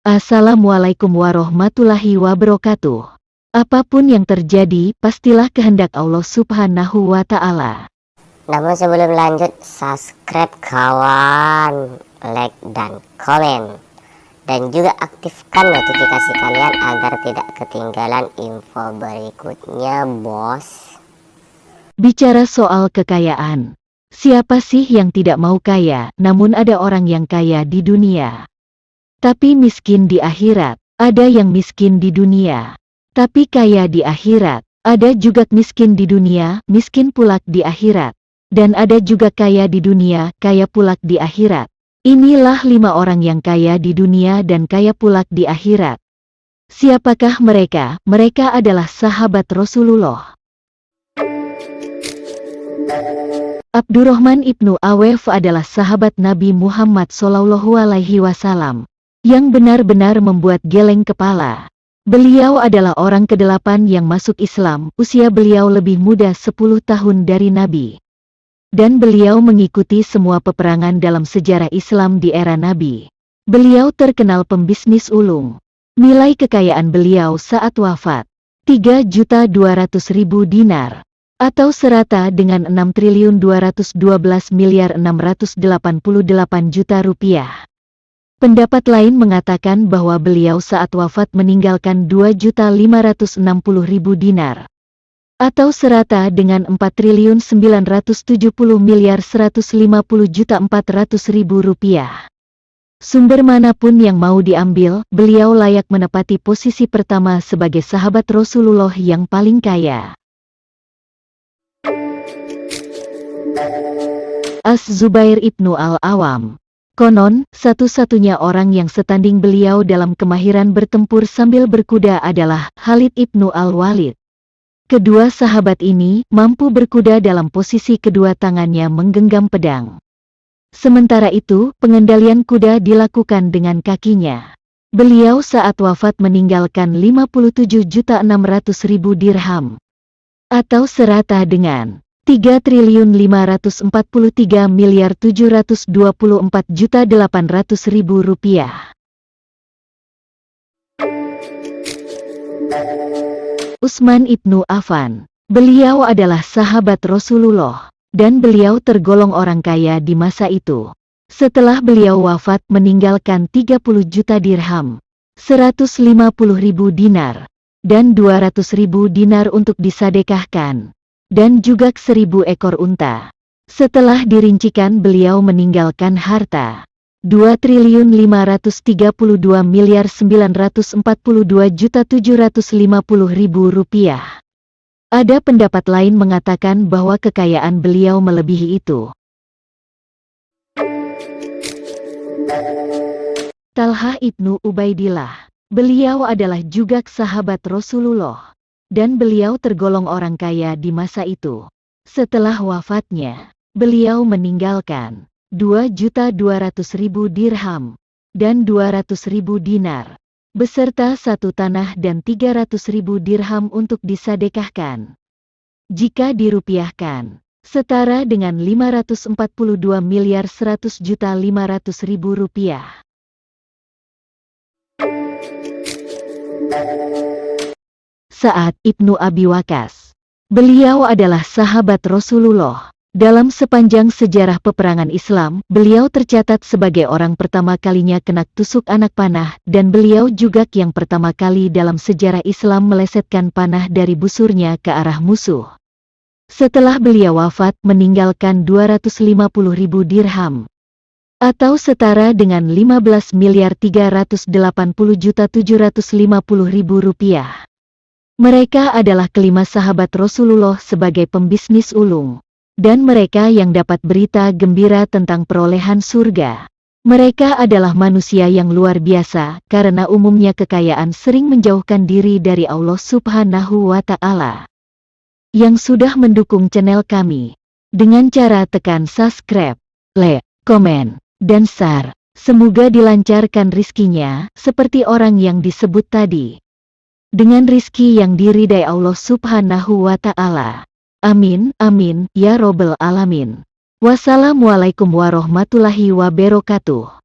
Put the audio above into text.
Assalamualaikum warahmatullahi wabarakatuh. Apapun yang terjadi, pastilah kehendak Allah Subhanahu wa Ta'ala. Namun sebelum lanjut, subscribe kawan, like dan komen, dan juga aktifkan notifikasi kalian agar tidak ketinggalan info berikutnya, bos. Bicara soal kekayaan, siapa sih yang tidak mau kaya? Namun ada orang yang kaya di dunia, tapi miskin di akhirat. Ada yang miskin di dunia, tapi kaya di akhirat. Ada juga miskin di dunia, miskin pula di akhirat. Dan ada juga kaya di dunia, kaya pula di akhirat. Inilah 5 orang yang kaya di dunia dan kaya pula di akhirat. Siapakah mereka? Mereka adalah sahabat Rasulullah. Abdurrahman ibnu Awf adalah sahabat Nabi Muhammad SAW yang benar-benar membuat geleng kepala. Beliau adalah orang ke-8 yang masuk Islam. Usia beliau lebih muda 10 tahun dari Nabi. Dan beliau mengikuti semua peperangan dalam sejarah Islam di era Nabi. Beliau terkenal pembisnis ulung. Nilai kekayaan beliau saat wafat 3.200.000 dinar, atau serata dengan 6.212.688 juta rupiah. Pendapat lain mengatakan bahwa beliau saat wafat meninggalkan 2.560.000 dinar, atau serata dengan 4.970.150.400.000 rupiah. Sumber manapun yang mau diambil, beliau layak menepati posisi pertama sebagai sahabat Rasulullah yang paling kaya. Az-Zubair ibnu Al-Awam. Konon, satu-satunya orang yang setanding beliau dalam kemahiran bertempur sambil berkuda adalah Khalid ibnu Al-Walid. Kedua sahabat ini mampu berkuda dalam posisi kedua tangannya menggenggam pedang. Sementara itu, pengendalian kuda dilakukan dengan kakinya. Beliau saat wafat meninggalkan 57.600.000 dirham, atau serata dengan 3.543.724.800.000 rupiah. Utsman ibnu Affan. Beliau adalah sahabat Rasulullah, dan beliau tergolong orang kaya di masa itu. Setelah beliau wafat meninggalkan 30 juta dirham, 150.000 dinar, dan 200.000 dinar untuk disedekahkan, dan juga 1.000 ekor unta. Setelah dirincikan beliau meninggalkan harta 2.532.942.750.000 rupiah. Ada pendapat lain mengatakan bahwa kekayaan beliau melebihi itu. Talhah ibnu Ubaidillah. Beliau adalah juga sahabat Rasulullah, dan beliau tergolong orang kaya di masa itu. Setelah wafatnya, beliau meninggalkan 2.200.000 dirham, dan 200.000 dinar, beserta satu tanah dan 300.000 dirham untuk disedekahkan. Jika dirupiahkan, setara dengan 542.100.500.000 rupiah. Sa'ad ibnu Abi Waqqas. Beliau adalah sahabat Rasulullah. Dalam sepanjang sejarah peperangan Islam, beliau tercatat sebagai orang pertama kalinya kena tusuk anak panah, dan beliau juga yang pertama kali dalam sejarah Islam melesetkan panah dari busurnya ke arah musuh. Setelah beliau wafat meninggalkan 250.000 dirham, atau setara dengan 15.380.750.000 rupiah. Mereka adalah kelima sahabat Rasulullah sebagai pembisnis ulung, dan mereka yang dapat berita gembira tentang perolehan surga. Mereka adalah manusia yang luar biasa, karena umumnya kekayaan sering menjauhkan diri dari Allah Subhanahu wa Ta'ala. Yang sudah mendukung channel kami dengan cara tekan subscribe, like, komen, dan share, semoga dilancarkan rizkinya seperti orang yang disebut tadi, dengan rizki yang diridai Allah Subhanahu wa Ta'ala. Amin, amin, ya robbal alamin. Wassalamualaikum warahmatullahi wabarakatuh.